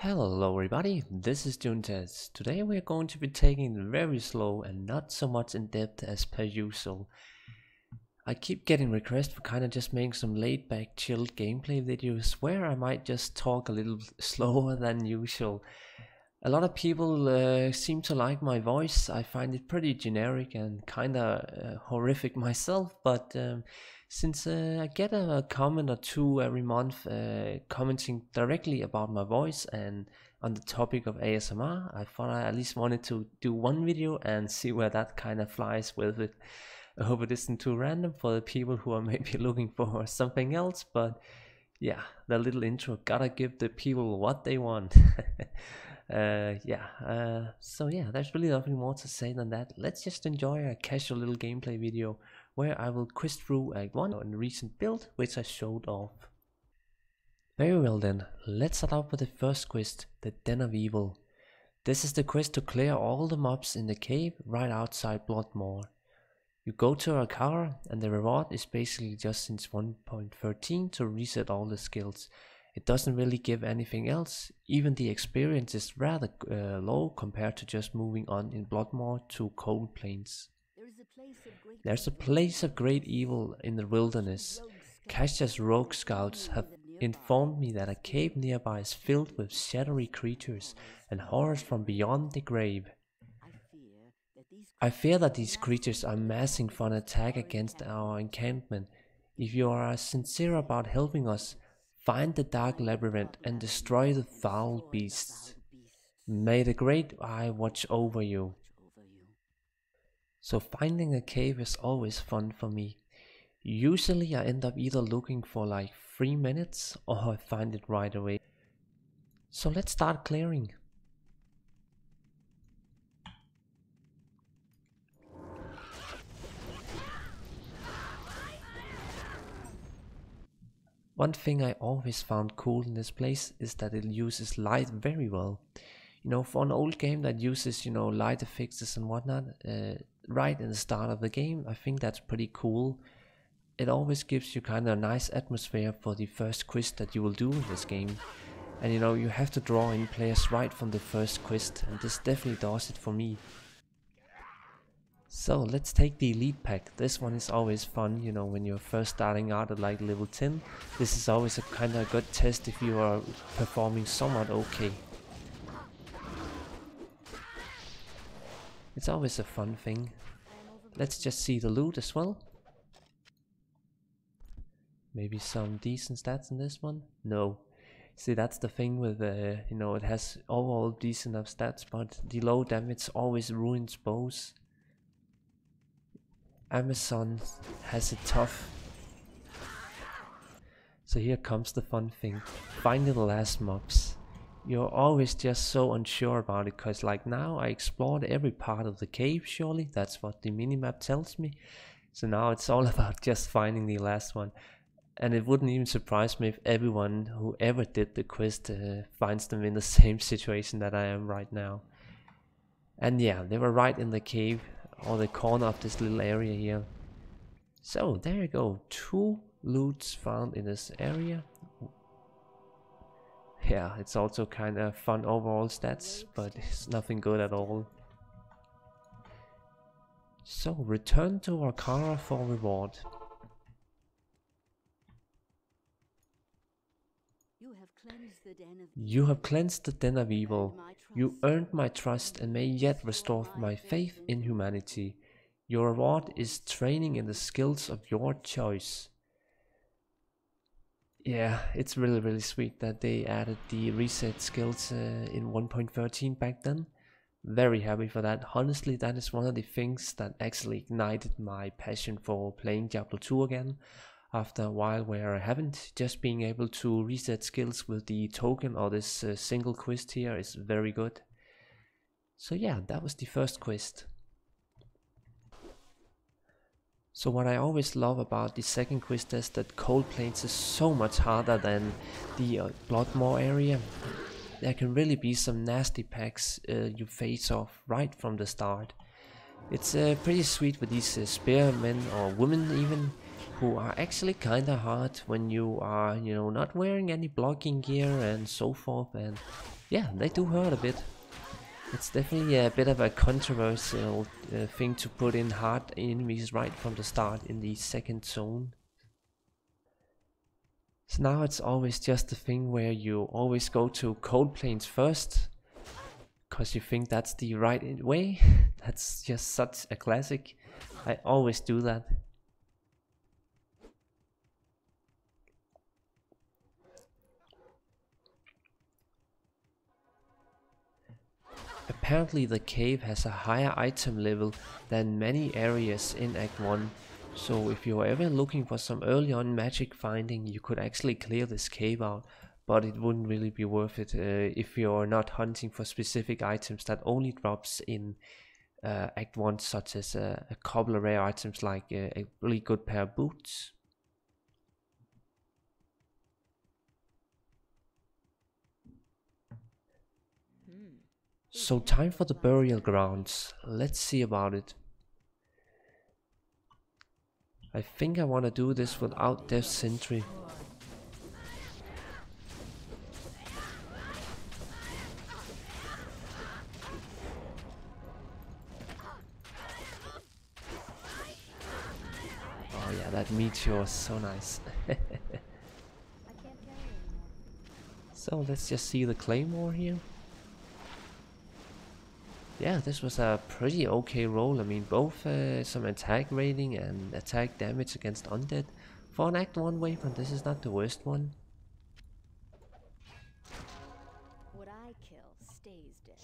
Hello everybody, this is Juntes. Today we are going to be taking it very slow and not so much in depth as per usual. I keep getting requests for kind of just making some laid back chilled gameplay videos where I might just talk a little slower than usual. A lot of people seem to like my voice. I find it pretty generic and kinda horrific myself, but since I get a comment or two every month commenting directly about my voice and on the topic of ASMR, I thought I at least wanted to do one video and see where that kind of flies with it. I hope it isn't too random for the people who are maybe looking for something else, but yeah, the little intro gotta give the people what they want. So yeah, there's really nothing more to say than that. Let's just enjoy a casual little gameplay video where I will quiz through Act 1 on a recent build which I showed off. Very well then, let's start off with the first quest, the Den of Evil. This is the quest to clear all the mobs in the cave right outside Bloodmoor. You go to a car and the reward is basically just since 1.13 to reset all the skills. It doesn't really give anything else, even the experience is rather low compared to just moving on in Bloodmoor to Cold Plains. There's a place of great evil in the wilderness. Kasha's rogue scouts have informed me that a cave nearby is filled with shadowy creatures and horrors from beyond the grave. I fear that these creatures are massing for an attack against our encampment. If you are sincere about helping us, find the dark labyrinth and destroy the foul beasts. May the great eye watch over you. So finding a cave is always fun for me. Usually I end up either looking for like 3 minutes or I find it right away. So let's start clearing. One thing I always found cool in this place is that it uses light very well. You know, for an old game that uses, you know, light effects and whatnot, right in the start of the game, I think that's pretty cool. It always gives you kind of a nice atmosphere for the first quest that you will do in this game. And you know, you have to draw in players right from the first quest, and this definitely does it for me. So let's take the elite pack. This one is always fun, you know, when you're first starting out at like level 10. This is always a kind of good test if you are performing somewhat okay. It's always a fun thing. Let's just see the loot as well. Maybe some decent stats in this one? No. See, that's the thing with, you know, it has overall decent enough stats, but the low damage always ruins bows. Amazon has it tough. So here comes the fun thing, finding the last mobs. You're always just so unsure about it, cause like now I explored every part of the cave, surely, that's what the minimap tells me. So now it's all about just finding the last one. And it wouldn't even surprise me if everyone who ever did the quest finds them in the same situation that I am right now. And yeah, they were right in the cave, or the corner of this little area here. So there you go, 2 loots found in this area. Yeah, it's also kind of fun overall stats, but it's nothing good at all. So return to Arcara for reward. You have cleansed the Den of Evil. You earned my trust and may yet restore my faith in humanity. Your reward is training in the skills of your choice. Yeah, it's really sweet that they added the reset skills in 1.13 back then. Very happy for that. Honestly, that is one of the things that actually ignited my passion for playing Diablo 2 again. After a while where I haven't, just being able to reset skills with the token or this single quest here is very good. So yeah, that was the first quest. So what I always love about the second quest is that Cold Plains is so much harder than the Bloodmoor area. There can really be some nasty packs you face off right from the start. It's pretty sweet with these spearmen or women even, who are actually kinda hard when you are, you know, not wearing any blocking gear and so forth, and Yeah, they do hurt a bit. It's definitely a bit of a controversial thing to put in hard enemies right from the start in the second zone. So now it's always just the thing where you always go to cold plains first, cause you think that's the right way. That's just such a classic. I always do that. Apparently the cave has a higher item level than many areas in Act 1, so if you're ever looking for some early on magic finding, you could actually clear this cave out, but it wouldn't really be worth it if you're not hunting for specific items that only drops in Act 1, such as a couple of rare items like a really good pair of boots. So time for the burial grounds. Let's see about it. I think I want to do this without Death Sentry. Oh yeah, that meteor is so nice. So let's just see the claymore here. Yeah, this was a pretty okay roll. I mean, both some attack rating and attack damage against undead. For an Act 1 weapon, this is not the worst one. What I kill stays dead.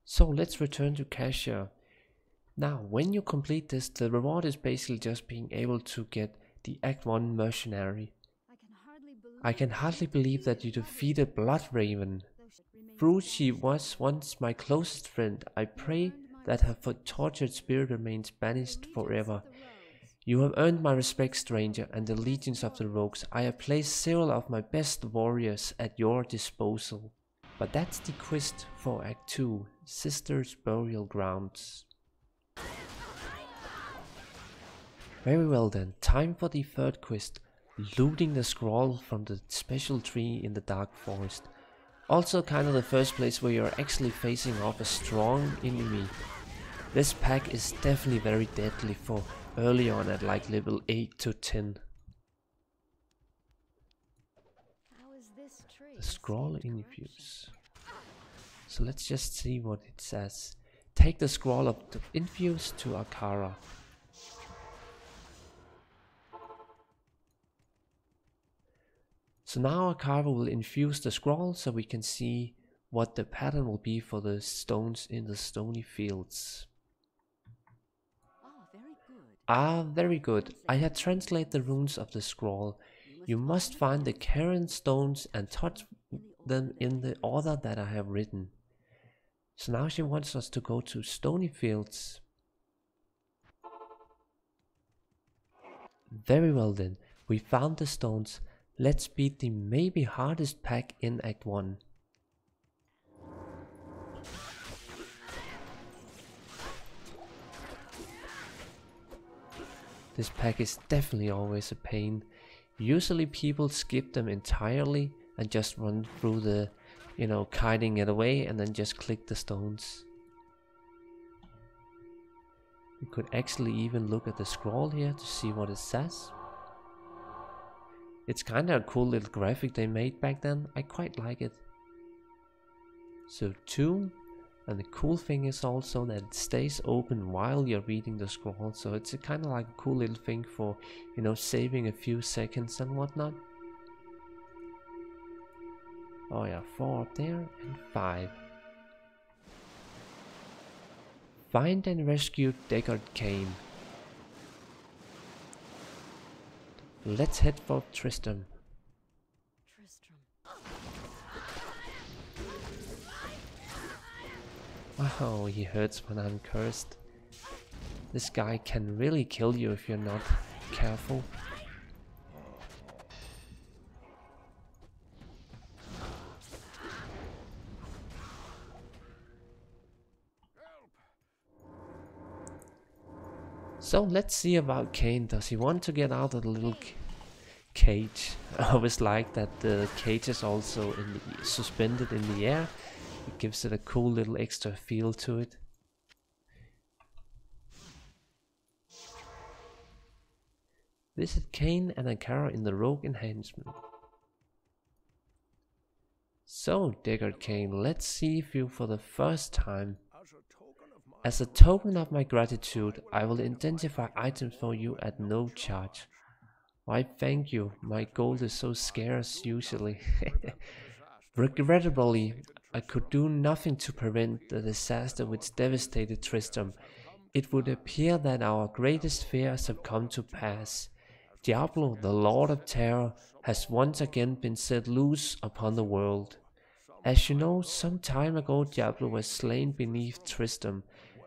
So let's return to Cassia. Now, when you complete this, the reward is basically just being able to get the Act 1 mercenary. I can hardly believe that you defeated Bloodraven. Though she was once my closest friend, I pray that her tortured spirit remains banished forever. You have earned my respect, stranger, and the legions of the rogues. I have placed several of my best warriors at your disposal. But that's the quest for Act 2, Sister's Burial Grounds. Very well then, time for the third quest, looting the scroll from the special tree in the dark forest. Also kind of the first place where you're actually facing off a strong enemy. This pack is definitely very deadly for early on at like level 8 to 10. The scroll infuse. So let's just see what it says. Take the scroll of the infuse to Akara. So now Akara will infuse the scroll so we can see what the pattern will be for the stones in the stony fields. Very good. I had translated the runes of the scroll. You must find the Cain stones and touch them in the order that I have written. So now she wants us to go to stony fields. Very well then, we found the stones. Let's beat the maybe hardest pack in Act 1. This pack is definitely always a pain. Usually people skip them entirely and just run through the, kiting it away and then just click the stones. We could actually even look at the scroll here to see what it says. It's kinda a cool little graphic they made back then, I quite like it. So 2, and the cool thing is also that it stays open while you're reading the scroll, so it's kinda like a cool little thing for, saving a few seconds and whatnot. Oh yeah, 4 up there, and 5. Find and rescue Deckard Cain. Let's head for Tristram. Wow, he hurts when I'm cursed. This guy can really kill you if you're not careful. So let's see about Cain. Does he want to get out of the little cage. I always like that the cage is also suspended in the air. It gives it a cool little extra feel to it. Visit Cain and Ankara in the Rogue Enhancement. So, Deckard Cain, let's see if you for the first time. As a token of my gratitude, I will identify items for you at no charge. Why thank you, my gold is so scarce usually. Regrettably, I could do nothing to prevent the disaster which devastated Tristram. It would appear that our greatest fears have come to pass. Diablo, the Lord of Terror, has once again been set loose upon the world. As you know, some time ago Diablo was slain beneath Tristram,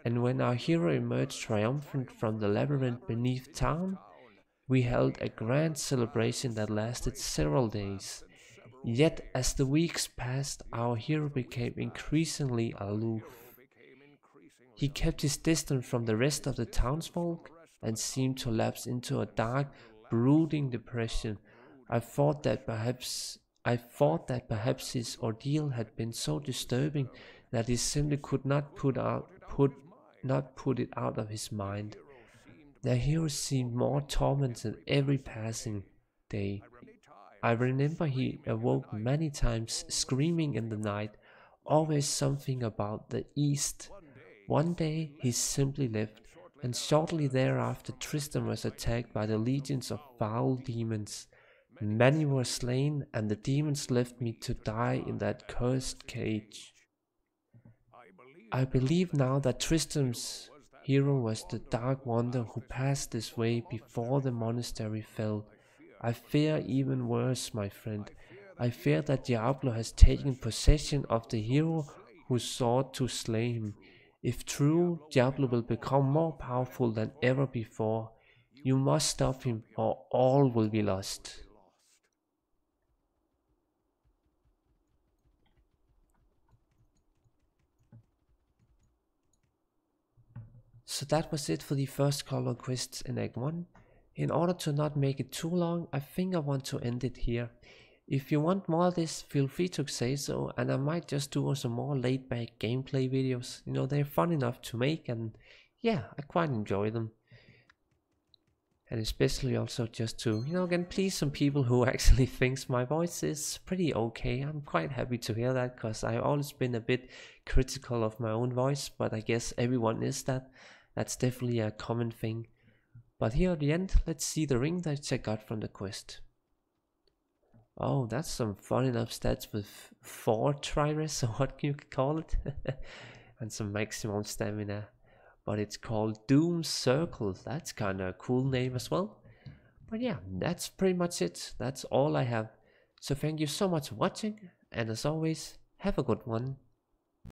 and when our hero emerged triumphant from the labyrinth beneath town, we held a grand celebration that lasted several days. Yet as the weeks passed, our hero became increasingly aloof. He kept his distance from the rest of the townsfolk and seemed to lapse into a dark, brooding depression. I thought that perhaps his ordeal had been so disturbing that he simply could not put it out of his mind. The hero seemed more tormented every passing day. I remember he awoke many times, screaming in the night, always something about the east. One day he simply left, and shortly thereafter Tristram was attacked by the legions of foul demons. Many were slain, and the demons left me to die in that cursed cage. I believe now that Tristram's hero was the Dark Wanderer who passed this way before the monastery fell. I fear even worse, my friend. I fear that Diablo has taken possession of the hero who sought to slay him. If true, Diablo will become more powerful than ever before. You must stop him, or all will be lost. So that was it for the first color quests in Act 1. In order to not make it too long, I think I want to end it here. If you want more of this, feel free to say so, and I might just do some more laid back gameplay videos. You know, they're fun enough to make, and yeah, I quite enjoy them. And especially also just to, you know, again, please some people who actually thinks my voice is pretty okay. I'm quite happy to hear that, because I've always been a bit critical of my own voice, but I guess everyone is that. That's definitely a common thing. But here at the end, let's see the ring that I got from the quest. Oh, that's some fun enough stats with 4 tries, or what you could call it. And some maximum stamina. But it's called Doom Circle. That's kinda a cool name as well. But yeah, that's pretty much it. That's all I have. So thank you so much for watching, and as always, have a good one.